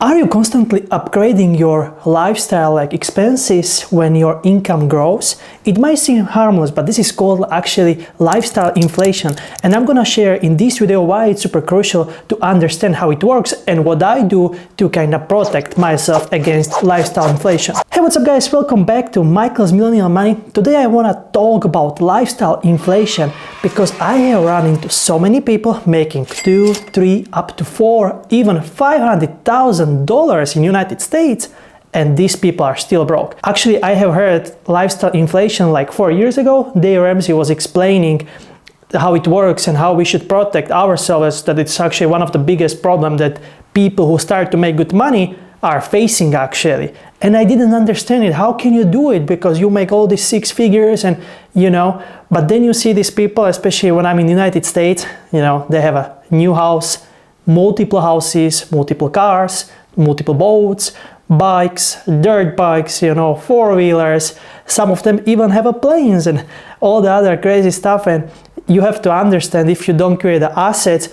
Are you constantly upgrading your lifestyle like expenses when your income grows? It might seem harmless, but this is called actually lifestyle inflation. And I'm gonna share in this video why it's super crucial to understand how it works and what I do to kind of protect myself against lifestyle inflation. Hey, what's up guys? Welcome back to Michael's Millennial Money. Today I wanna talk about lifestyle inflation because I have run into so many people making $2, $3, up to $4, even $500,000 in United States, and these people are still broke. Actually, I have heard lifestyle inflation like 4 years ago. Dave Ramsey was explaining how it works and how we should protect ourselves, that it's actually one of the biggest problems that people who start to make good money are facing actually. And I didn't understand it. How can you do it? Because you make all these six figures and but then you see these people, especially when I'm in the United States, they have a new house, multiple houses, multiple cars, multiple boats, bikes, dirt bikes, four-wheelers. Some of them even have a planes and all the other crazy stuff. And you have to understand, if you don't create the assets,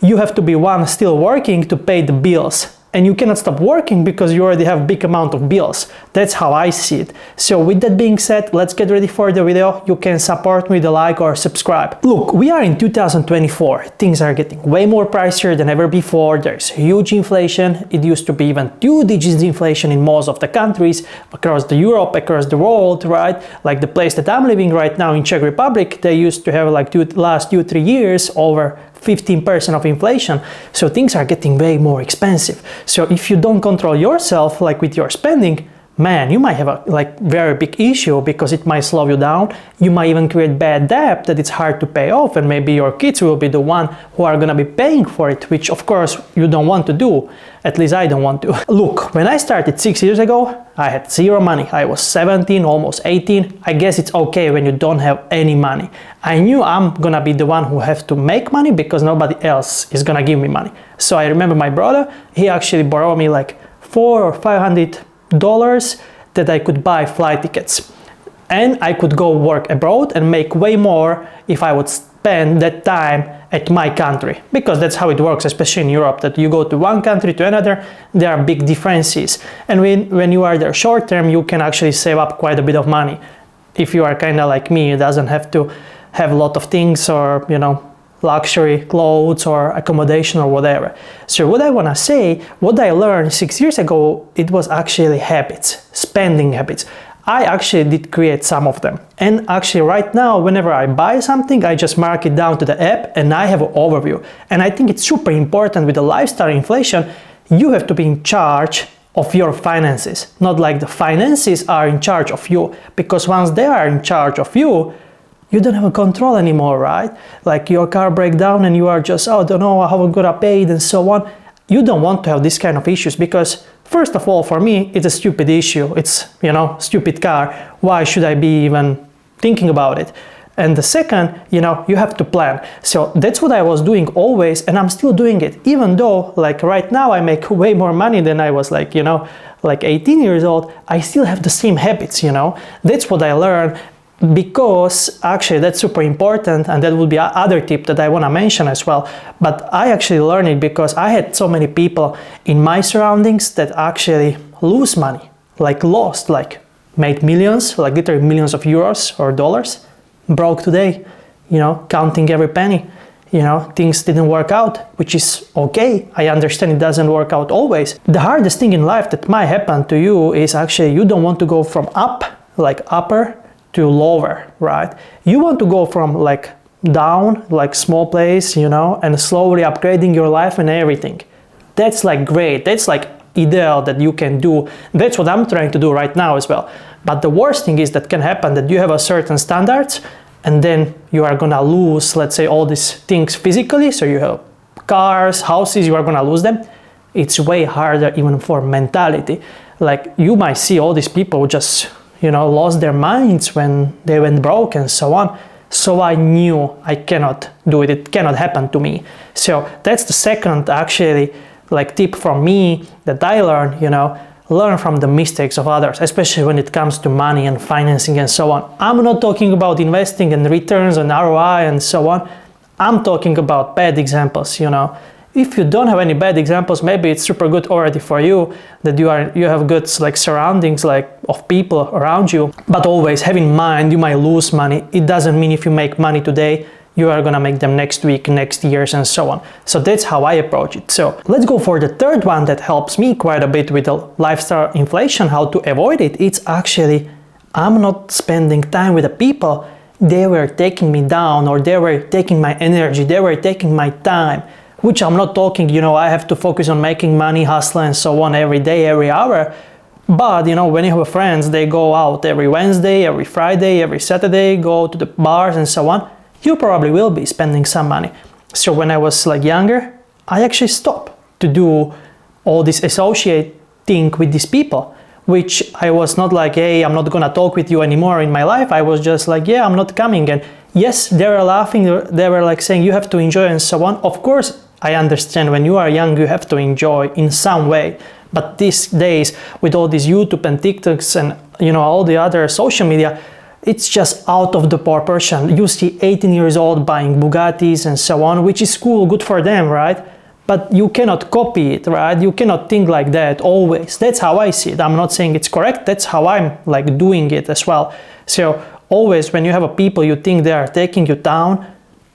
you have to be one still working to pay the bills. And you cannot stop working because you already have a big amount of bills. That's how I see it. So with that being said, let's get ready for the video. You can support me with a like or subscribe. Look, we are in 2024. Things are getting way more pricier than ever before. There's huge inflation. It used to be even 2 digits inflation in most of the countries across the Europe, across the world, right? Like the place that I'm living right now in Czech Republic, they used to have like last 2-3 years over 15% of inflation. So things are getting way more expensive. So if you don't control yourself, like with your spending, man, you might have a very big issue because it might slow you down. You might even create bad debt that it's hard to pay off, and maybe your kids will be the one who are gonna be paying for it, which of course you don't want to do. At least I don't want to. Look, when I started 6 years ago, I had zero money. I was 17, almost 18. I guess it's okay when you don't have any money. I knew I'm gonna be the one who has to make money because nobody else is gonna give me money. So I remember my brother, he actually borrowed me like $400 or $500 that I could buy flight tickets. And I could go work abroad and make way more if I would spend that time at my country, because that's how it works, especially in Europe, that you go to one country to another, there are big differences. And when you are there short term, you can actually save up quite a bit of money. If you are kind of like me, it doesn't have to have a lot of things or, luxury clothes or accommodation or whatever. So what I want to say, what I learned 6 years ago, it was actually habits, spending habits. I actually did create some of them. And actually right now, whenever I buy something, I just mark it down to the app and I have an overview. And I think it's super important with the lifestyle inflation, you have to be in charge of your finances. Not like the finances are in charge of you, because once they are in charge of you, you don't have a control anymore, right? Like your car breaks down and you are just, oh, I don't know how I'm gonna pay it and so on. You don't want to have this kind of issues because, first of all, for me, it's a stupid issue. It's, stupid car. Why should I be even thinking about it? And the second, you have to plan. So that's what I was doing always, and I'm still doing it. Even though, like right now, I make way more money than I was like 18 years old, I still have the same habits, That's what I learned. Because actually that's super important, and that would be another tip that I want to mention as well. But I actually learned it because I had so many people in my surroundings that actually lose money, made millions, like literally millions of euros or dollars, broke today, counting every penny. Things didn't work out, which is okay. I understand it doesn't work out always. The hardest thing in life that might happen to you is actually you don't want to go from up, like upper, to lower, right? You want to go from down, small place, and slowly upgrading your life and everything. That's great. That's ideal that you can do. That's what I'm trying to do right now as well. But the worst thing is that can happen that you have a certain standards and then you are gonna lose, let's say, all these things physically. So you have cars, houses, you are gonna lose them. It's way harder even for mentality. You might see all these people who just lost their minds when they went broke and so on. So I knew I cannot do it. It cannot happen to me. So that's the second actually tip from me that I learned, learn from the mistakes of others, especially when it comes to money and financing and so on. I'm not talking about investing and returns and ROI and so on. I'm talking about bad examples, if you don't have any bad examples, maybe it's super good already for you that you have good like surroundings like of people around you. But always have in mind you might lose money. It doesn't mean if you make money today you are gonna make them next week, next years, and so on. So that's how I approach it. So let's go for the third one that helps me quite a bit with the lifestyle inflation, how to avoid it. It's actually, I'm not spending time with the people. They were taking me down, or they were taking my energy, they were taking my time, which I'm not talking, I have to focus on making money, hustle, and so on every day, every hour. But, when you have friends, they go out every Wednesday, every Friday, every Saturday, go to the bars and so on. You probably will be spending some money. So when I was like younger, I actually stopped to do all this associating with these people, which I was not like, hey, I'm not gonna talk with you anymore in my life. I was just like, yeah, I'm not coming. And yes, they were laughing, they were like saying you have to enjoy and so on. Of course, I understand when you are young, you have to enjoy in some way. But these days, with all these YouTube and TikToks and all the other social media, it's just out of the proportion. You see 18 years old buying Bugattis and so on, which is cool, good for them, right? But you cannot copy it, right? You cannot think like that always. That's how I see it. I'm not saying it's correct. That's how I'm like doing it as well. So always when you have a people you think they are taking you down,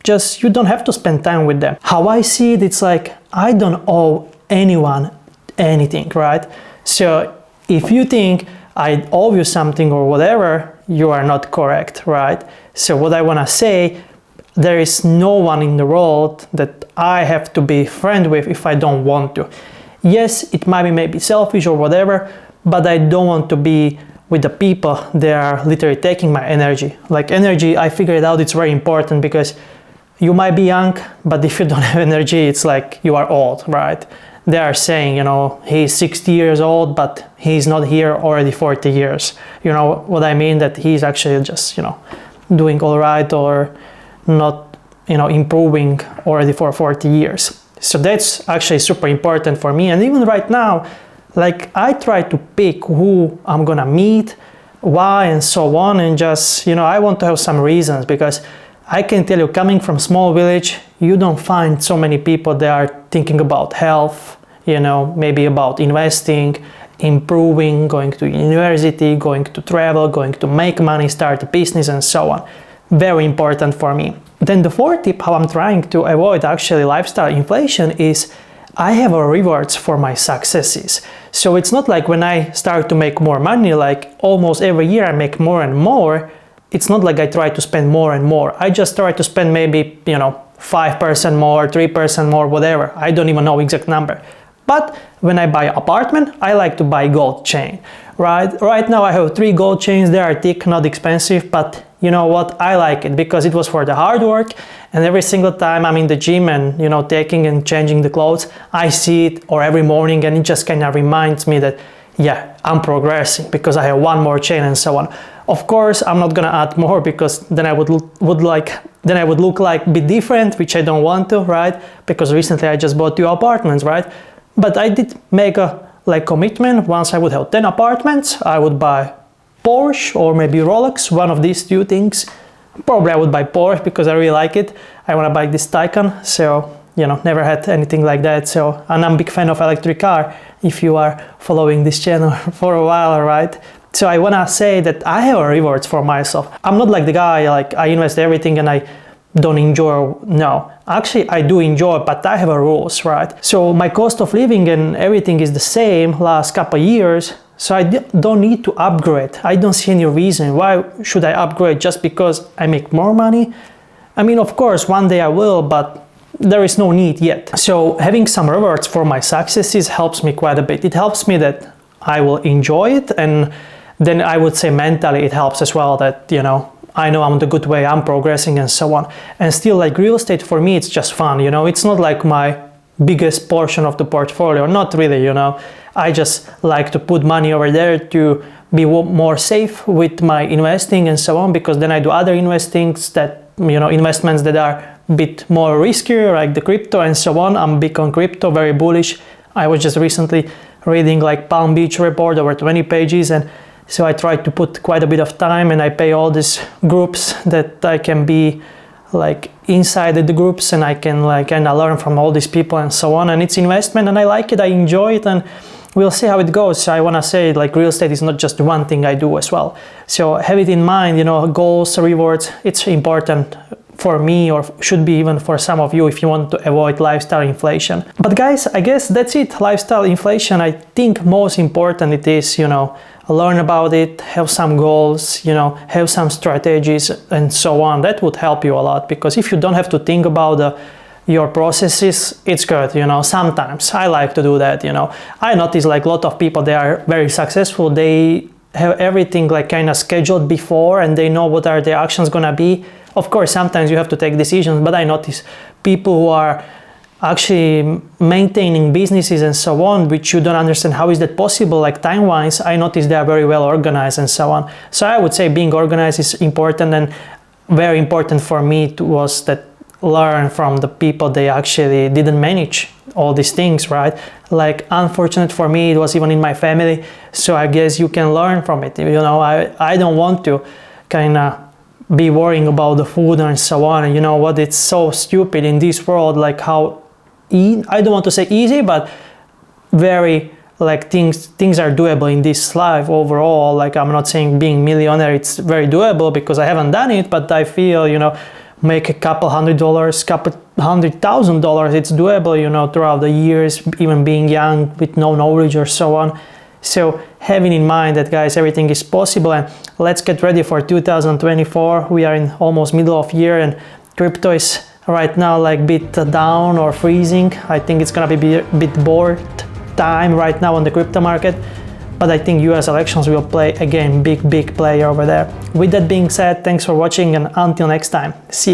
just you don't have to spend time with them. How I see it, it's like I don't owe anyone anything, right? So if you think I owe you something or whatever, you are not correct, right? So what I want to say, there is no one in the world that I have to be friend with if I don't want to. Yes, it might be maybe selfish or whatever, but I don't want to be with the people that are literally taking my energy. Like energy, I figured out it's very important because you might be young, but if you don't have energy, it's like you are old, right? They are saying, he's 60 years old, but he's not here already 40 years. You know what I mean? That he's actually just, doing all right or not, improving already for 40 years. So that's actually super important for me. And even right now, like I try to pick who I'm gonna meet, why, and so on. And just, I want to have some reasons because I can tell you, coming from small village, you don't find so many people that are thinking about health, maybe about investing, improving, going to university, going to travel, going to make money, start a business, and so on. Very important for me. Then the fourth tip, how I'm trying to avoid actually lifestyle inflation, is I have a rewards for my successes. So it's not like when I start to make more money, like almost every year I make more and more. It's not like I try to spend more and more. I just try to spend maybe, 5% more, 3% more, whatever. I don't even know exact number. But when I buy an apartment, I like to buy gold chain, right? Right now I have 3 gold chains. They are thick, not expensive, but you know what? I like it because it was for the hard work. And every single time I'm in the gym and, taking and changing the clothes, I see it, or every morning, and it just kind of reminds me that, yeah, I'm progressing because I have 1 more chain and so on. Of course, I'm not gonna add more because then I would look like a bit different, which I don't want to, right? Because recently I just bought 2 apartments, right? But I did make a commitment. Once I would have 10 apartments, I would buy Porsche or maybe Rolex, one of these 2 things. Probably I would buy Porsche because I really like it. I want to buy this Taycan, so never had anything like that. So, and I'm a big fan of electric car. If you are following this channel for a while, right? So I want to say that I have a rewards for myself. I'm not like the guy, like I invest everything and I don't enjoy. No, actually I do enjoy, but I have a rules, right? So my cost of living and everything is the same last couple of years. So I don't need to upgrade. I don't see any reason why should I upgrade just because I make more money. I mean, of course, one day I will, but there is no need yet. So having some rewards for my successes helps me quite a bit. It helps me that I will enjoy it, and then I would say mentally it helps as well that, I know I'm on the good way, I'm progressing and so on. And still, like real estate for me, it's just fun, it's not like my biggest portion of the portfolio, not really, I just like to put money over there to be more safe with my investing and so on, because then I do other investments that, investments that are a bit more riskier, like the crypto and so on. I'm big on crypto, very bullish. I was just recently reading like Palm Beach report over 20 pages, and so I try to put quite a bit of time, and I pay all these groups that I can be like inside the groups, and I can like kind of learn from all these people and so on. And it's investment, and I like it, I enjoy it, and we'll see how it goes. I want to say, like, real estate is not just one thing I do as well. So have it in mind, you know, goals, rewards, it's important for me, or should be even for some of you if you want to avoid lifestyle inflation. But guys, I guess that's it. Lifestyle inflation, I think most important it is, you know, learn about it, have some goals, you know, have some strategies and so on. That would help you a lot, because if you don't have to think about your processes, it's good, you know. Sometimes I like to do that, you know. I notice like a lot of people, they are very successful, they have everything like kind of scheduled before, and they know what are their actions gonna be. Of course, sometimes you have to take decisions, but I notice people who are actually maintaining businesses and so on, which you don't understand how is that possible, like time-wise, I notice they are very well organized and so on. So I would say being organized is important, and very important for me was that learn from the people they actually didn't manage all these things, right? Like, unfortunate for me, it was even in my family, so I guess you can learn from it. You know, I don't want to kind of be worrying about the food and so on. And you know what, it's so stupid in this world, like how I don't want to say easy, but very like things are doable in this life overall. Like, I'm not saying being millionaire it's very doable, because I haven't done it, but I feel, you know, make a couple $100, couple $100,000, it's doable, you know, throughout the years, even being young with no knowledge or so on. So having in mind that, guys, everything is possible, and let's get ready for 2024. We are in almost middle of year, and crypto is right now like bit down or freezing. I think it's gonna be a bit bored time right now on the crypto market, but I think US elections will play again big player over there. With that being said, thanks for watching, and until next time, see you.